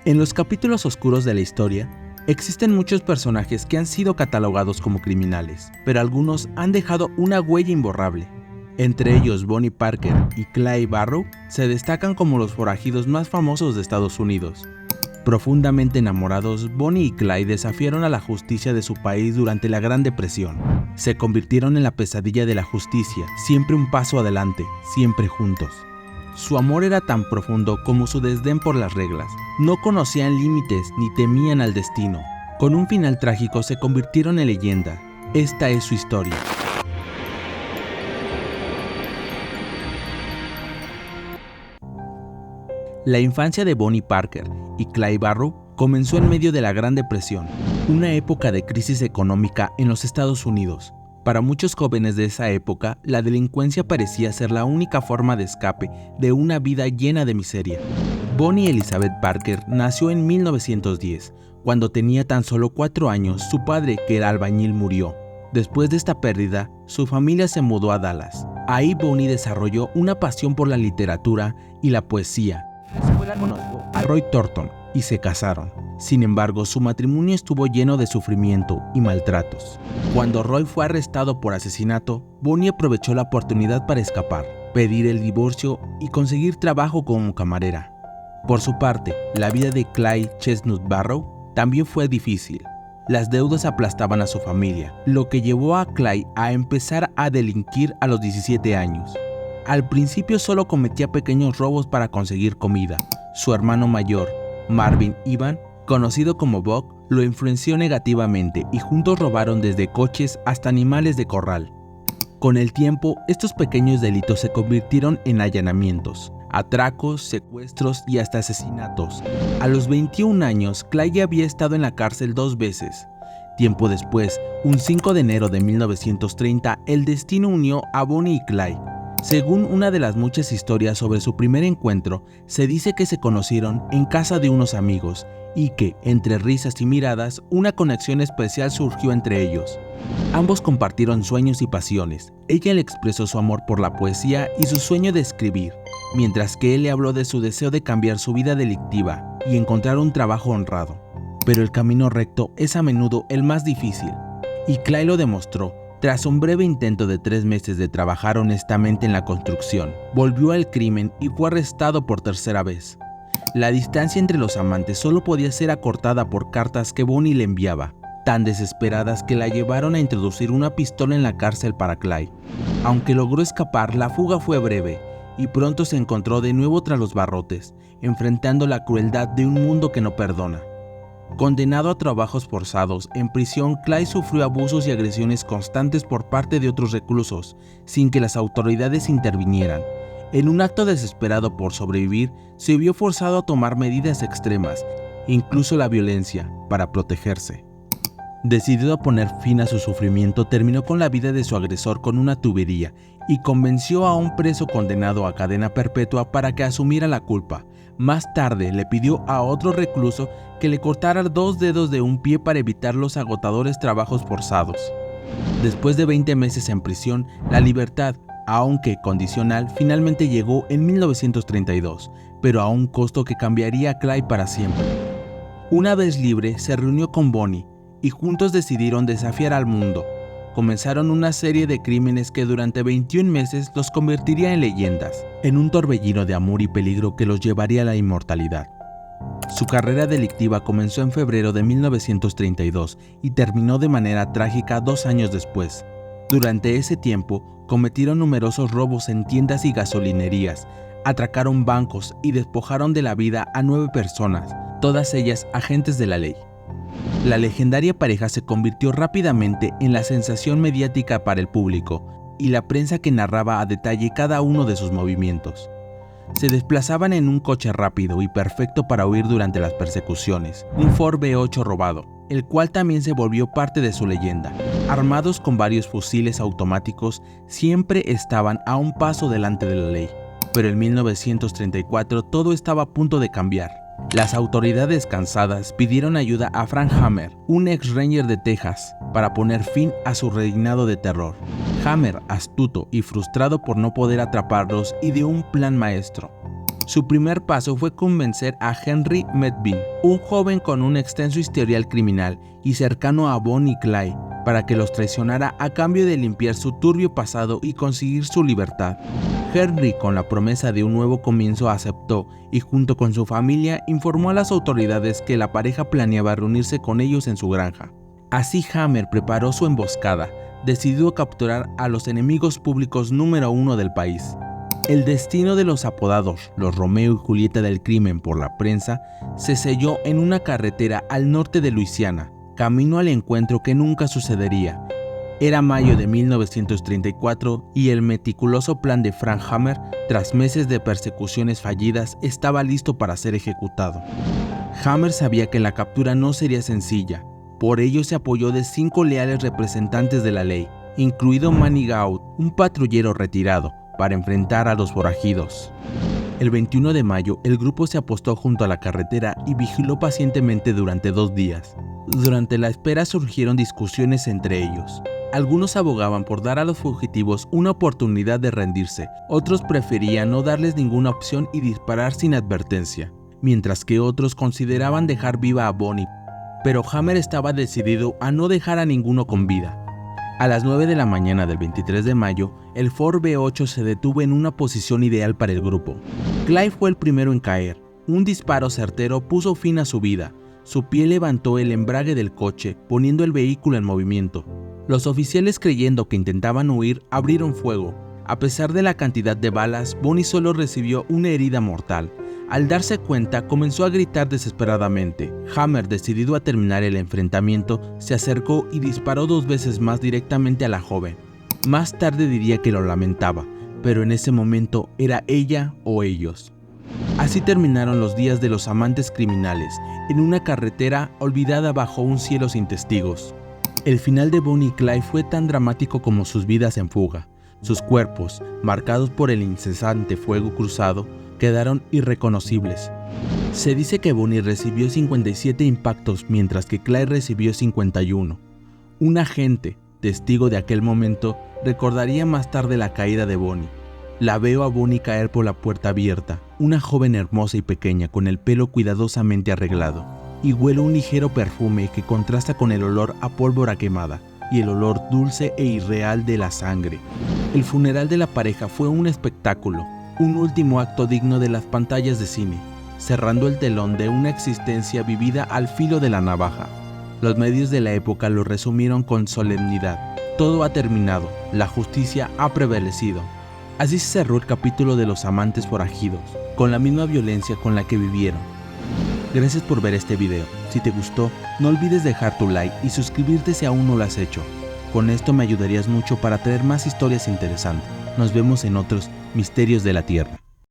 En los capítulos oscuros de la historia, existen muchos personajes que han sido catalogados como criminales, pero algunos han dejado una huella imborrable. Entre ellos, Bonnie Parker y Clyde Barrow se destacan como los forajidos más famosos de Estados Unidos. Profundamente enamorados, Bonnie y Clyde desafiaron a la justicia de su país durante la Gran Depresión. Se convirtieron en la pesadilla de la justicia, siempre un paso adelante, siempre juntos. Su amor era tan profundo como su desdén por las reglas. No conocían límites ni temían al destino. Con un final trágico se convirtieron en leyenda. Esta es su historia. La infancia de Bonnie Parker y Clyde Barrow comenzó en medio de la Gran Depresión, una época de crisis económica en los Estados Unidos. Para muchos jóvenes de esa época, la delincuencia parecía ser la única forma de escape de una vida llena de miseria. Bonnie Elizabeth Parker nació en 1910. Cuando tenía tan solo 4 años, su padre, que era albañil, murió. Después de esta pérdida, su familia se mudó a Dallas. Ahí Bonnie desarrolló una pasión por la literatura y la poesía. Conoció a Roy Thornton y se casaron. Sin embargo, su matrimonio estuvo lleno de sufrimiento y maltratos. Cuando Roy fue arrestado por asesinato, Bonnie aprovechó la oportunidad para escapar, pedir el divorcio y conseguir trabajo como camarera. Por su parte, la vida de Clyde Chestnut Barrow también fue difícil. Las deudas aplastaban a su familia, lo que llevó a Clyde a empezar a delinquir a los 17 años. Al principio solo cometía pequeños robos para conseguir comida. Su hermano mayor, Marvin Ivan, conocido como Buck, lo influenció negativamente y juntos robaron desde coches hasta animales de corral. Con el tiempo, estos pequeños delitos se convirtieron en allanamientos, atracos, secuestros y hasta asesinatos. A los 21 años, Clyde ya había estado en la cárcel 2 veces. Tiempo después, un 5 de enero de 1930, el destino unió a Bonnie y Clyde. Según una de las muchas historias sobre su primer encuentro, se dice que se conocieron en casa de unos amigos y que, entre risas y miradas, una conexión especial surgió entre ellos. Ambos compartieron sueños y pasiones. Ella le expresó su amor por la poesía y su sueño de escribir, mientras que él le habló de su deseo de cambiar su vida delictiva y encontrar un trabajo honrado. Pero el camino recto es a menudo el más difícil, y Clyde lo demostró. Tras un breve intento de 3 meses de trabajar honestamente en la construcción, volvió al crimen y fue arrestado por tercera vez. La distancia entre los amantes solo podía ser acortada por cartas que Bonnie le enviaba, tan desesperadas que la llevaron a introducir una pistola en la cárcel para Clyde. Aunque logró escapar, la fuga fue breve y pronto se encontró de nuevo tras los barrotes, enfrentando la crueldad de un mundo que no perdona. Condenado a trabajos forzados, en prisión Clyde sufrió abusos y agresiones constantes por parte de otros reclusos, sin que las autoridades intervinieran. En un acto desesperado por sobrevivir, se vio forzado a tomar medidas extremas, incluso la violencia, para protegerse. Decidido a poner fin a su sufrimiento, terminó con la vida de su agresor con una tubería y convenció a un preso condenado a cadena perpetua para que asumiera la culpa. Más tarde le pidió a otro recluso que le cortara 2 dedos de un pie para evitar los agotadores trabajos forzados. Después de 20 meses en prisión, la libertad, aunque condicional, finalmente llegó en 1932, pero a un costo que cambiaría a Clyde para siempre. Una vez libre, se reunió con Bonnie y juntos decidieron desafiar al mundo. Comenzaron una serie de crímenes que durante 21 meses los convertiría en leyendas, en un torbellino de amor y peligro que los llevaría a la inmortalidad. Su carrera delictiva comenzó en febrero de 1932 y terminó de manera trágica 2 años después. Durante ese tiempo, cometieron numerosos robos en tiendas y gasolinerías, atracaron bancos y despojaron de la vida a 9 personas, todas ellas agentes de la ley. La legendaria pareja se convirtió rápidamente en la sensación mediática para el público y la prensa que narraba a detalle cada uno de sus movimientos. Se desplazaban en un coche rápido y perfecto para huir durante las persecuciones, un Ford V8 robado, el cual también se volvió parte de su leyenda. Armados con varios fusiles automáticos, siempre estaban a un paso delante de la ley. Pero en 1934 todo estaba a punto de cambiar. Las autoridades, cansadas, pidieron ayuda a Frank Hammer, un ex Ranger de Texas, para poner fin a su reinado de terror. Hammer, astuto y frustrado por no poder atraparlos, ideó un plan maestro. Su primer paso fue convencer a Henry Medvin, un joven con un extenso historial criminal y cercano a Bonnie y Clyde, para que los traicionara a cambio de limpiar su turbio pasado y conseguir su libertad. Henry, con la promesa de un nuevo comienzo, aceptó y junto con su familia informó a las autoridades que la pareja planeaba reunirse con ellos en su granja. Así Hammer preparó su emboscada, decidido a capturar a los enemigos públicos número 1 del país. El destino de los apodados los Romeo y Julieta del crimen por la prensa se selló en una carretera al norte de Luisiana, camino al encuentro que nunca sucedería. Era mayo de 1934 y el meticuloso plan de Frank Hammer, tras meses de persecuciones fallidas, estaba listo para ser ejecutado. Hammer sabía que la captura no sería sencilla, por ello se apoyó de 5 leales representantes de la ley, incluido Manny Gaud, un patrullero retirado, para enfrentar a los forajidos. El 21 de mayo, el grupo se apostó junto a la carretera y vigiló pacientemente durante 2 días. Durante la espera surgieron discusiones entre ellos. Algunos abogaban por dar a los fugitivos una oportunidad de rendirse, otros preferían no darles ninguna opción y disparar sin advertencia, mientras que otros consideraban dejar viva a Bonnie, pero Hammer estaba decidido a no dejar a ninguno con vida. A las 9 de la mañana del 23 de mayo, el Ford V8 se detuvo en una posición ideal para el grupo. Clyde fue el primero en caer. Un disparo certero puso fin a su vida. Su pie levantó el embrague del coche, poniendo el vehículo en movimiento. Los oficiales, creyendo que intentaban huir, abrieron fuego. A pesar de la cantidad de balas, Bonnie solo recibió una herida mortal. Al darse cuenta, comenzó a gritar desesperadamente. Hammer, decidido a terminar el enfrentamiento, se acercó y disparó 2 veces más directamente a la joven. Más tarde diría que lo lamentaba, pero en ese momento era ella o ellos. Así terminaron los días de los amantes criminales, en una carretera olvidada bajo un cielo sin testigos. El final de Bonnie y Clyde fue tan dramático como sus vidas en fuga. Sus cuerpos, marcados por el incesante fuego cruzado, quedaron irreconocibles. Se dice que Bonnie recibió 57 impactos mientras que Clyde recibió 51. Un agente, testigo de aquel momento, recordaría más tarde la caída de Bonnie. La veo a Bonnie caer por la puerta abierta, una joven hermosa y pequeña con el pelo cuidadosamente arreglado, y huelo un ligero perfume que contrasta con el olor a pólvora quemada y el olor dulce e irreal de la sangre. El funeral de la pareja fue un espectáculo, un último acto digno de las pantallas de cine, cerrando el telón de una existencia vivida al filo de la navaja. Los medios de la época lo resumieron con solemnidad. Todo ha terminado, la justicia ha prevalecido. Así se cerró el capítulo de los amantes forajidos, con la misma violencia con la que vivieron. Gracias por ver este video. Si te gustó, no olvides dejar tu like y suscribirte si aún no lo has hecho. Con esto me ayudarías mucho para traer más historias interesantes. Nos vemos en otros Misterios de la Tierra.